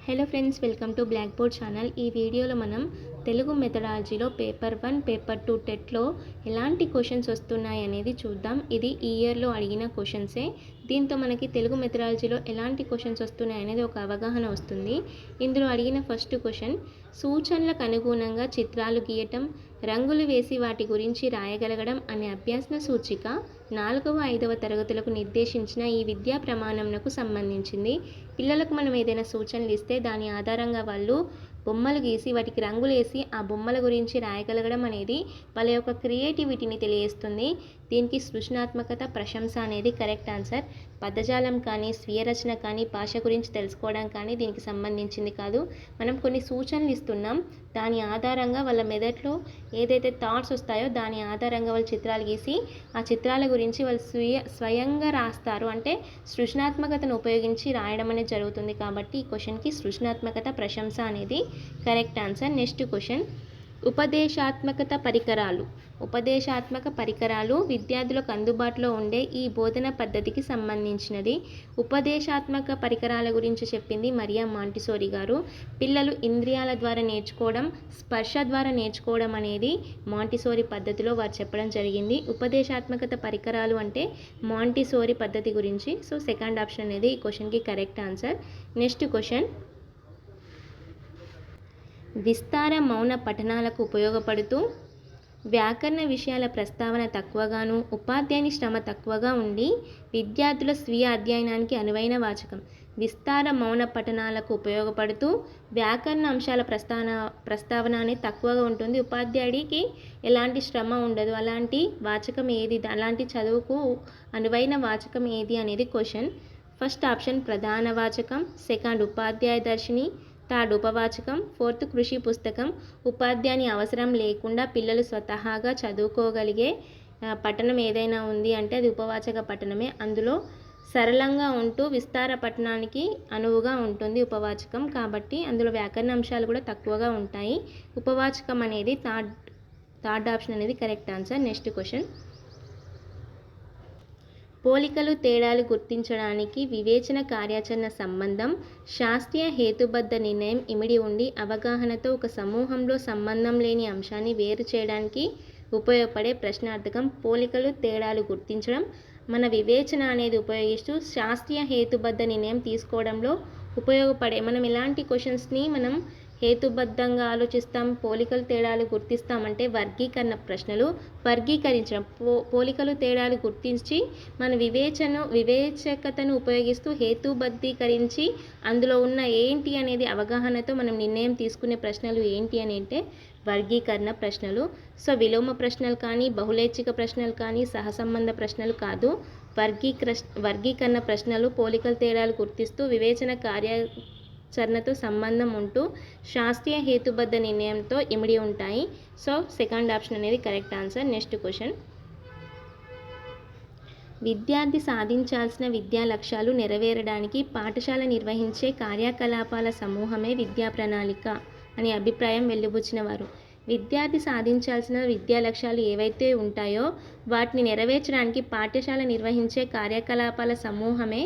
Hello friends, welcome to black board channel. ఈ వీడియోలో మనం తెలుగు మెథడాలజీలో పేపర్ 1, పేపర్ 2 టెట్లో ఎలాంటి క్వశ్చన్స్ వస్తున్నాయి అనేది చూద్దాం. ఇది ఈ ఇయర్లో అడిగిన క్వశ్చన్సే. దీంతో మనకి తెలుగు మెథడాలజీలో ఎలాంటి క్వశ్చన్స్ వస్తున్నాయి అనేది ఒక అవగాహన వస్తుంది. ఇందులో అడిగిన ఫస్ట్ క్వశ్చన్, సూచనలకు అనుగుణంగా చిత్రాలు గీయటం, రంగులు వేసి వాటి గురించి రాయగలగడం అనే అభ్యాసన సూచిక 4వ 5వ తరగతులకు నిర్దేశించిన ఈ విద్యా ప్రమాణంకు సంబంధించింది. పిల్లలకు మనం ఏదైనా సూచనలు ఇస్తే దాని ఆధారంగా వాళ్ళు బొమ్మలు గీసి వాటికి రంగులు వేసి ఆ బొమ్మల గురించి రాయగలగడం అనేది వాళ్ళ యొక్క క్రియేటివిటీని తెలియజేస్తుంది. దీనికి సృజనాత్మకత, ప్రశంస అనేది కరెక్ట్ ఆన్సర్. పదజాలం కానీ, స్వీయ రచన కానీ, భాష గురించి తెలుసుకోవడం కానీ దీనికి సంబంధించింది కాదు. మనం కొన్ని సూచనలు ఇస్తున్నాం, దాని ఆధారంగా వాళ్ళ మెదడులో ఏదైతే థాట్స్ వస్తాయో దాని ఆధారంగా వాళ్ళు చిత్రాలు గీసి ఆ చిత్రాల గురించి వాళ్ళు స్వయంగా రాస్తారు. అంటే సృజనాత్మకతను ఉపయోగించి రాయడం అనేది జరుగుతుంది. కాబట్టి ఈ క్వశ్చన్కి సృజనాత్మకత, ప్రశంస అనేది కరెక్ట్ ఆన్సర్. నెక్స్ట్ క్వశ్చన్, ఉపదేశాత్మక పరికరాలు విద్యార్థులకు అందుబాటులో ఉండే ఈ బోధన పద్ధతికి సంబంధించినది. ఉపదేశాత్మక పరికరాల గురించి చెప్పింది మరియా మాంటిసోరీ గారు. పిల్లలు ఇంద్రియాల ద్వారా నేర్చుకోవడం, స్పర్శ ద్వారా నేర్చుకోవడం అనేది మాంటిసోరీ పద్ధతిలో వారు చెప్పడం జరిగింది. ఉపదేశాత్మకత పరికరాలు అంటే మాంటిసోరీ పద్ధతి గురించి. సో సెకండ్ ఆప్షన్ అనేది ఈ క్వశ్చన్కి కరెక్ట్ ఆన్సర్. నెక్స్ట్ క్వశ్చన్, విస్తార మౌన పఠనాలకు ఉపయోగపడుతూ వ్యాకరణ విషయాల ప్రస్తావన తక్కువగాను, ఉపాధ్యాయుని శ్రమ తక్కువగా ఉండి విద్యార్థుల స్వీయ అధ్యయనానికి అనువైన వాచకం. విస్తార మౌన పఠనాలకు ఉపయోగపడుతూ వ్యాకరణ అంశాల ప్రస్తావన అనేది తక్కువగా ఉంటుంది, ఉపాధ్యాయుడికి ఎలాంటి శ్రమ ఉండదు. అలాంటి వాచకం ఏది, అలాంటి చదువుకు అనువైన వాచకం ఏది అనేది క్వశ్చన్. ఫస్ట్ ఆప్షన్ ప్రధాన వాచకం, సెకండ్ ఉపాధ్యాయ దర్శిని, థర్డ్ ఉపవాచకం, ఫోర్త్ కృషి పుస్తకం. ఉపాధ్యాయుని అవసరం లేకుండా పిల్లలు స్వతహాగా చదువుకోగలిగే పఠనం ఏదైనా ఉంది అంటే అది ఉపవాచక పఠనమే. అందులో సరళంగా ఉంటూ విస్తార పఠనానికి అనువుగా ఉంటుంది ఉపవాచకం. కాబట్టి అందులో వ్యాకరణ అంశాలు కూడా తక్కువగా ఉంటాయి. ఉపవాచకం అనేది థర్డ్ ఆప్షన్ అనేది కరెక్ట్ ఆన్సర్. నెక్స్ట్ క్వశ్చన్, పోలికలు, తేడాలు గుర్తించడానికి వివేచన కార్యాచరణ సంబంధం, శాస్త్రీయ హేతుబద్ధ నిర్ణయం ఇమిడి ఉండి అవగాహనతో ఒక సమూహంలో సంబంధం లేని అంశాన్ని వేరు చేయడానికి ఉపయోగపడే ప్రశ్నార్థకం. పోలికలు, తేడాలు గుర్తించడం మన వివేచన అనేది ఉపయోగిస్తూ శాస్త్రీయ హేతుబద్ధ నిర్ణయం తీసుకోవడంలో ఉపయోగపడే, మనం ఎలాంటి క్వశ్చన్స్ని మనం హేతుబద్ధంగా ఆలోచిస్తాం, పోలికలు తేడాలు గుర్తిస్తామంటే వర్గీకరణ ప్రశ్నలు వర్గీకరించడం. పోలికలు తేడాలు గుర్తించి మన వివేచకతను ఉపయోగిస్తూ హేతుబద్ధీకరించి అందులో ఉన్న ఏంటి అనేది అవగాహనతో మనం నిర్ణయం తీసుకునే ప్రశ్నలు ఏంటి అని అంటే వర్గీకరణ ప్రశ్నలు. సో విలోమ ప్రశ్నలు కానీ, బహుళైచ్ఛిక ప్రశ్నలు కానీ, సహసంబంధ ప్రశ్నలు కాదు. వర్గీకరణ ప్రశ్నలు పోలికలు తేడాలు గుర్తిస్తూ వివేచన కార్యాచరణతో సంబంధం ఉంటూ శాస్త్రీయ హేతుబద్ధ నిర్ణయంతో ఇమిడి ఉంటాయి. సో సెకండ్ ఆప్షన్ అనేది కరెక్ట్ ఆన్సర్. నెక్స్ట్ క్వశ్చన్, విద్యార్థి సాధించాల్సిన విద్యా లక్ష్యాలు నెరవేరడానికి పాఠశాల నిర్వహించే కార్యకలాపాల సమూహమే విద్యా ప్రణాళిక అనే అభిప్రాయం వెలిబుచ్చిన వారు. విద్యార్థి సాధించాల్సిన విద్యా లక్ష్యాలు ఏవైతే ఉంటాయో వాటిని నెరవేర్చడానికి పాఠశాల నిర్వహించే కార్యకలాపాల సమూహమే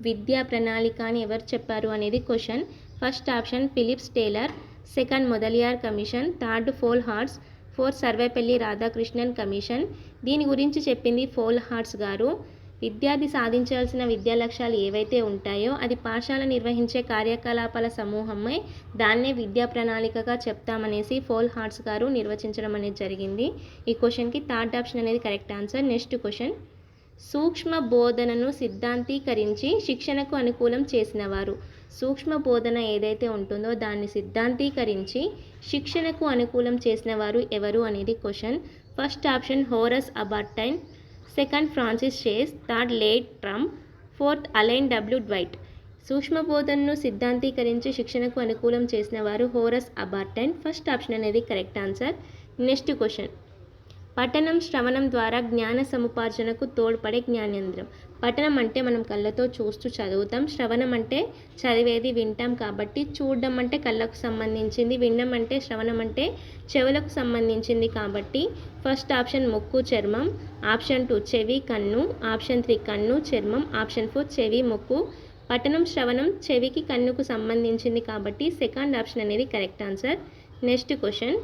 విద్యా ప్రణాళిక అని ఎవరు చెప్పారు అనేది question. First option Philips Taylor, second Mudaliar commission, third ఫోల్ హార్ట్స్, ఫోర్త్ సర్వేపల్లి రాధాకృష్ణన్ కమిషన్. దీని గురించి చెప్పింది ఫోల్ హార్ట్స్ గారు. విద్యార్థి సాధించాల్సిన విద్యా లక్ష్యాలు ఏవైతే ఉంటాయో అది పాఠశాల నిర్వహించే కార్యకలాపాల సమూహమే, దాన్నే విద్యా ప్రణాళికగా చెప్తామనేసి ఫోల్ హార్ట్స్ గారు నిర్వచించడం అనేది జరిగింది. ఈ క్వశ్చన్కి థర్డ్ ఆప్షన్ అనేది కరెక్ట్ ఆన్సర్. నెక్స్ట్ క్వశ్చన్, సూక్ష్మ బోధనను సిద్ధాంతీకరించి శిక్షణకు అనుకూలం చేసినవారు. సూక్ష్మ బోధన ఏదైతే ఉంటుందో దాన్ని సిద్ధాంతీకరించి శిక్షణకు అనుకూలం చేసిన వారు ఎవరు అనేది క్వశ్చన్. ఫస్ట్ ఆప్షన్ హోరస్ అబార్టైన్, సెకండ్ ఫ్రాన్సిస్ షేస్, third late Trump, fourth Allen W Dwight. సూక్ష్మ బోధనను సిద్ధాంతీకరించి శిక్షణకు అనుకూలం చేసిన వారు హోరస్ అబార్టైన్. ఫస్ట్ ఆప్షన్ అనేది కరెక్ట్ ఆన్సర్. నెక్స్ట్ క్వశ్చన్, పఠనం శ్రవణం ద్వారా జ్ఞాన సముపార్జనకు తోడ్పడే జ్ఞానేంద్రం. పఠనం అంటే మనం కళ్ళతో చూస్తూ చదువుతాం, శ్రవణం అంటే చదివేది వింటాం. కాబట్టి చూడడం అంటే కళ్ళకు సంబంధించింది, వినడం అంటే శ్రవణం అంటే చెవులకు సంబంధించింది. కాబట్టి ఫస్ట్ ఆప్షన్ ముక్కు, చర్మం, ఆప్షన్ 2 చెవి, కన్ను, ఆప్షన్ 3 కన్ను, చర్మం, ఆప్షన్ 4 చెవి, ముక్కు. పఠనం శ్రవణం చెవికి కన్నుకు సంబంధించింది కాబట్టి సెకండ్ ఆప్షన్ అనేది కరెక్ట్ ఆన్సర్. నెక్స్ట్ క్వశ్చన్,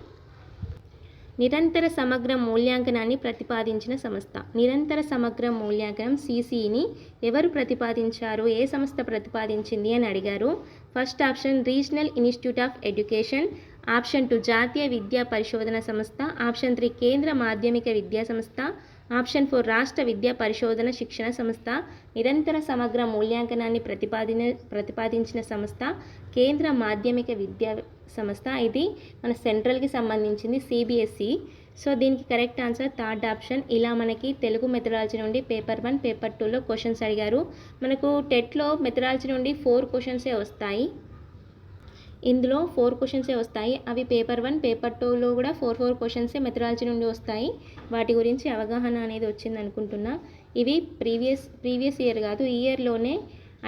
నిరంతర సమగ్ర మూల్యాంకనాన్ని ప్రతిపాదించిన సంస్థ. నిరంతర సమగ్ర మూల్యాంకనం సిసిని ఎవరు ప్రతిపాదించారు, ఏ సంస్థ ప్రతిపాదించింది అని అడిగారు. First option regional institute of education, option 2 జాతీయ విద్యా పరిశోధన సంస్థ, ఆప్షన్ 3 కేంద్ర మాధ్యమిక విద్యా సంస్థ, ఆప్షన్ 4 రాష్ట్ర విద్యా పరిశోధన శిక్షణ సంస్థ. నిరంతర సమగ్ర మూల్యాంకనాన్ని ప్రతిపాదించిన సంస్థ కేంద్ర మాధ్యమిక విద్యా సంస్థ. ఇది మన సెంట్రల్కి సంబంధించింది, సిబిఎస్ఈ. సో దీనికి కరెక్ట్ ఆన్సర్ థర్డ్ ఆప్షన్. ఇలా మనకి తెలుగు మెథడాలజీ నుండి పేపర్ 1 పేపర్ 2లో క్వశ్చన్స్ అడిగారు. మనకు టెట్లో మెథడాలజీ నుండి 4 క్వశ్చన్సే వస్తాయి. ఇందులో 4 క్వశ్చన్సే వస్తాయి. అవి పేపర్ 1 పేపర్ 2లో కూడా 4 క్వశ్చన్సే మెథడాలజీ నుండి వస్తాయి. వాటి గురించి అవగాహన అనేది వచ్చింది అనుకుంటున్నా. ఇవి ప్రీవియస్ ఇయర్ కాదు, ఈ ఇయర్లోనే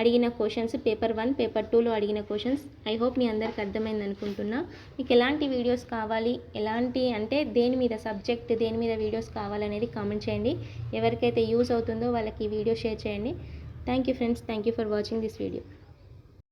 అడిగిన క్వశ్చన్స్, పేపర్ 1 పేపర్ 2లో అడిగిన క్వశ్చన్స్. ఐ హోప్ మీ అందరికి అర్థమైంది అనుకుంటున్నా. మీకు ఎలాంటి వీడియోస్ కావాలి, ఎలాంటి అంటే దేని మీద సబ్జెక్ట్, దేని మీద వీడియోస్ కావాలనేది కామెంట్ చేయండి. ఎవరికైతే యూజ్ అవుతుందో వాళ్ళకి ఈ వీడియో షేర్ చేయండి. Thank you friends, thank you for watching this video.